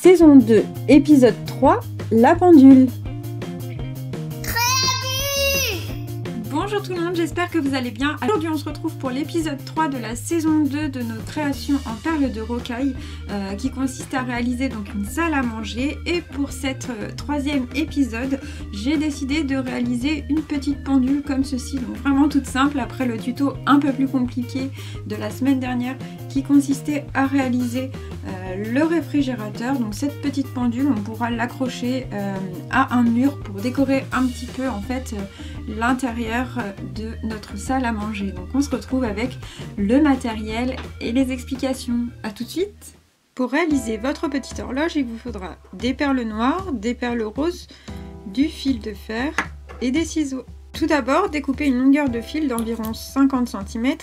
Saison 2, épisode 3, la pendule. Bonjour tout le monde, j'espère que vous allez bien. Aujourd'hui on se retrouve pour l'épisode 3 de la saison 2 de nos créations en perles de rocaille qui consiste à réaliser donc une salle à manger. Et pour cette troisième épisode, j'ai décidé de réaliser une petite pendule comme ceci, donc vraiment toute simple après le tuto un peu plus compliqué de la semaine dernière qui consistait à réaliser le réfrigérateur. Donc cette petite pendule, on pourra l'accrocher à un mur pour décorer un petit peu en fait l'intérieur de notre salle à manger. Donc on se retrouve avec le matériel et les explications. A tout de suite. Pour réaliser votre petite horloge, il vous faudra des perles noires, des perles roses, du fil de fer et des ciseaux. Tout d'abord, découpez une longueur de fil d'environ 50 cm,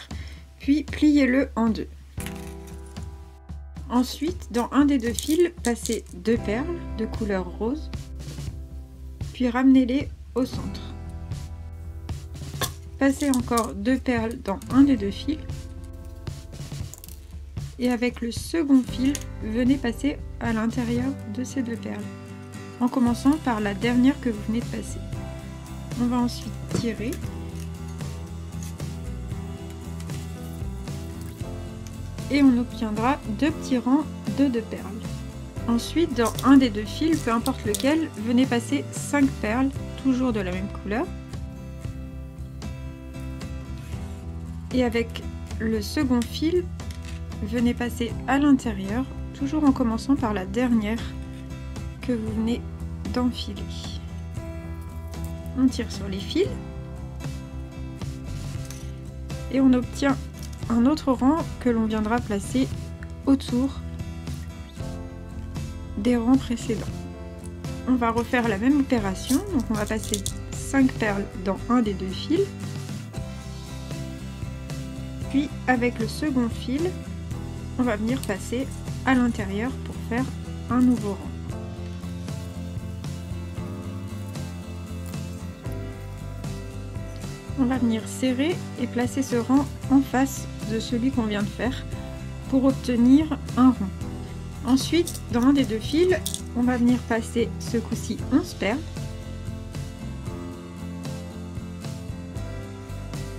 puis pliez-le en deux. Ensuite, dans un des deux fils, passez deux perles de couleur rose, puis ramenez-les au centre. Passez encore deux perles dans un des deux fils, et avec le second fil, venez passer à l'intérieur de ces deux perles, en commençant par la dernière que vous venez de passer. On va ensuite tirer. Et on obtiendra deux petits rangs de deux perles. Ensuite, dans un des deux fils, peu importe lequel, venez passer 5 perles, toujours de la même couleur. Et avec le second fil, venez passer à l'intérieur, toujours en commençant par la dernière que vous venez d'enfiler. On tire sur les fils et on obtient un autre rang que l'on viendra placer autour des rangs précédents. On va refaire la même opération, donc on va passer 5 perles dans un des deux fils, puis avec le second fil, on va venir passer à l'intérieur pour faire un nouveau rang. On va venir serrer et placer ce rang en face de celui qu'on vient de faire pour obtenir un rond. Ensuite, dans un des deux fils, on va venir passer ce coup-ci 11 perles.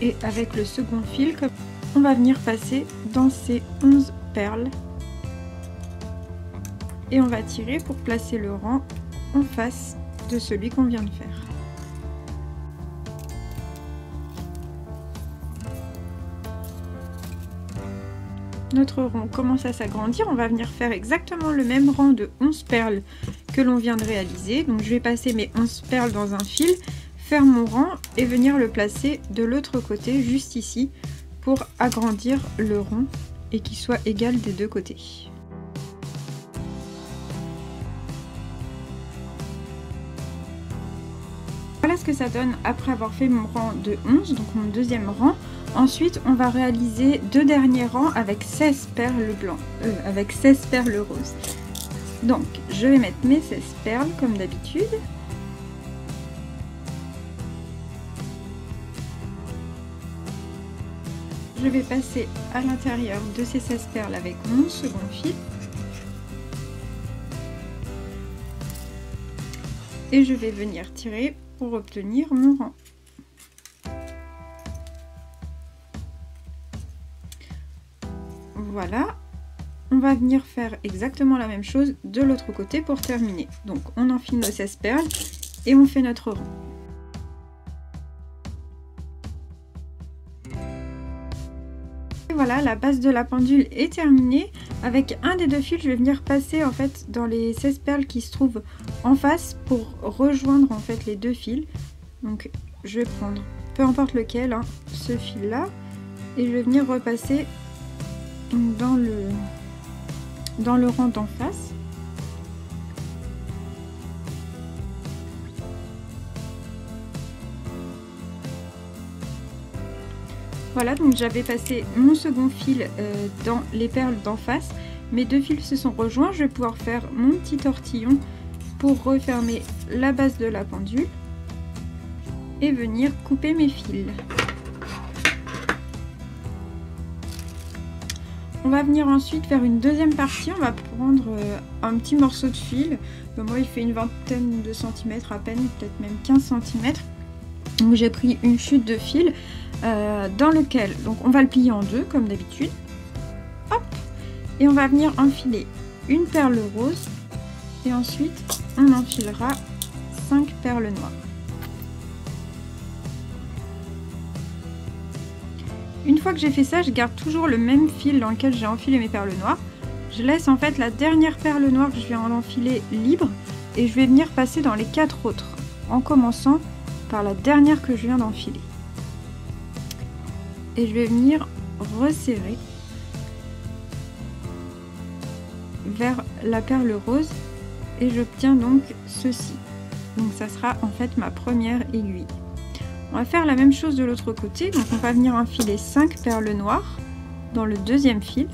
Et avec le second fil, on va venir passer dans ces 11 perles. Et on va tirer pour placer le rang en face de celui qu'on vient de faire. Notre rond commence à s'agrandir, on va venir faire exactement le même rang de 11 perles que l'on vient de réaliser. Donc je vais passer mes 11 perles dans un fil, faire mon rang et venir le placer de l'autre côté, juste ici, pour agrandir le rond et qu'il soit égal des deux côtés. Voilà ce que ça donne après avoir fait mon rang de 11, donc mon deuxième rang. Ensuite, on va réaliser deux derniers rangs avec 16 perles blancs, avec 16 perles roses. Donc, je vais mettre mes 16 perles comme d'habitude. Je vais passer à l'intérieur de ces 16 perles avec mon second fil. Et je vais venir tirer pour obtenir mon rang. Voilà, on va venir faire exactement la même chose de l'autre côté pour terminer. Donc on enfile nos 16 perles et on fait notre rang. Et voilà, la base de la pendule est terminée. Avec un des deux fils, je vais venir passer en fait dans les 16 perles qui se trouvent en face pour rejoindre en fait les deux fils. Donc je vais prendre peu importe lequel, hein, ce fil là, et je vais venir repasser dans le rang d'en face. Voilà, donc j'avais passé mon second fil dans les perles d'en face. Mes deux fils se sont rejoints. Je vais pouvoir faire mon petit tortillon pour refermer la base de la pendule et venir couper mes fils. On va venir ensuite faire une deuxième partie. On va prendre un petit morceau de fil. Moi, il fait une vingtaine de centimètres à peine, peut-être même 15 cm. Donc j'ai pris une chute de fil dans lequel, donc on va le plier en deux comme d'habitude. Hop, et on va venir enfiler une perle rose et ensuite on enfilera 5 perles noires. Une fois que j'ai fait ça, je garde toujours le même fil dans lequel j'ai enfilé mes perles noires. Je laisse en fait la dernière perle noire que je viens d'enfiler libre et je vais venir passer dans les 4 autres en commençant par la dernière que je viens d'enfiler. Et je vais venir resserrer vers la perle rose et j'obtiens donc ceci. Donc ça sera en fait ma première aiguille. On va faire la même chose de l'autre côté, donc on va venir enfiler 5 perles noires dans le deuxième fil.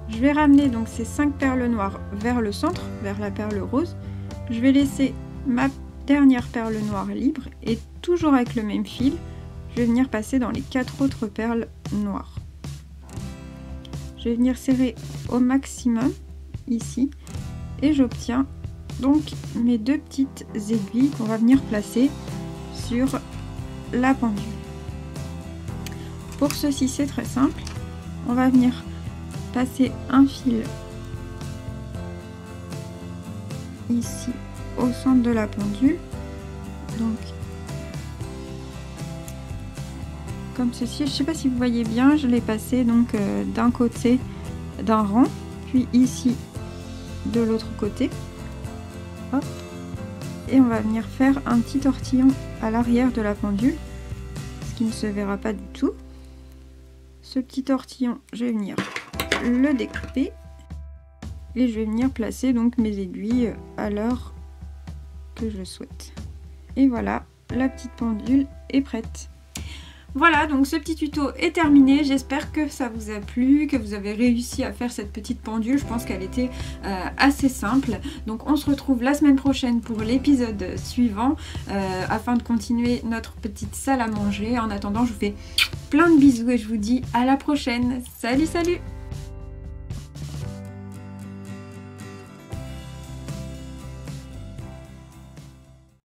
Je vais ramener donc ces 5 perles noires vers le centre, vers la perle rose. Je vais laisser ma dernière perle noire libre et toujours avec le même fil, je vais venir passer dans les 4 autres perles noires. Je vais venir serrer au maximum ici et j'obtiens donc mes 2 petites aiguilles qu'on va venir placer sur la pendule. Pour ceci, c'est très simple. On va venir passer un fil ici au centre de la pendule, donc comme ceci. Je ne sais pas si vous voyez bien, je l'ai passé donc d'un côté d'un rang, puis ici de l'autre côté. Hop. Et on va venir faire un petit tortillon à l'arrière de la pendule, ce qui ne se verra pas du tout. Ce petit tortillon, je vais venir le découper et je vais venir placer donc mes aiguilles à l'heure que je souhaite. Et voilà, la petite pendule est prête. Voilà, donc ce petit tuto est terminé. J'espère que ça vous a plu, que vous avez réussi à faire cette petite pendule. Je pense qu'elle était assez simple. Donc on se retrouve la semaine prochaine pour l'épisode suivant afin de continuer notre petite salle à manger. En attendant, je vous fais plein de bisous et je vous dis à la prochaine. Salut, salut!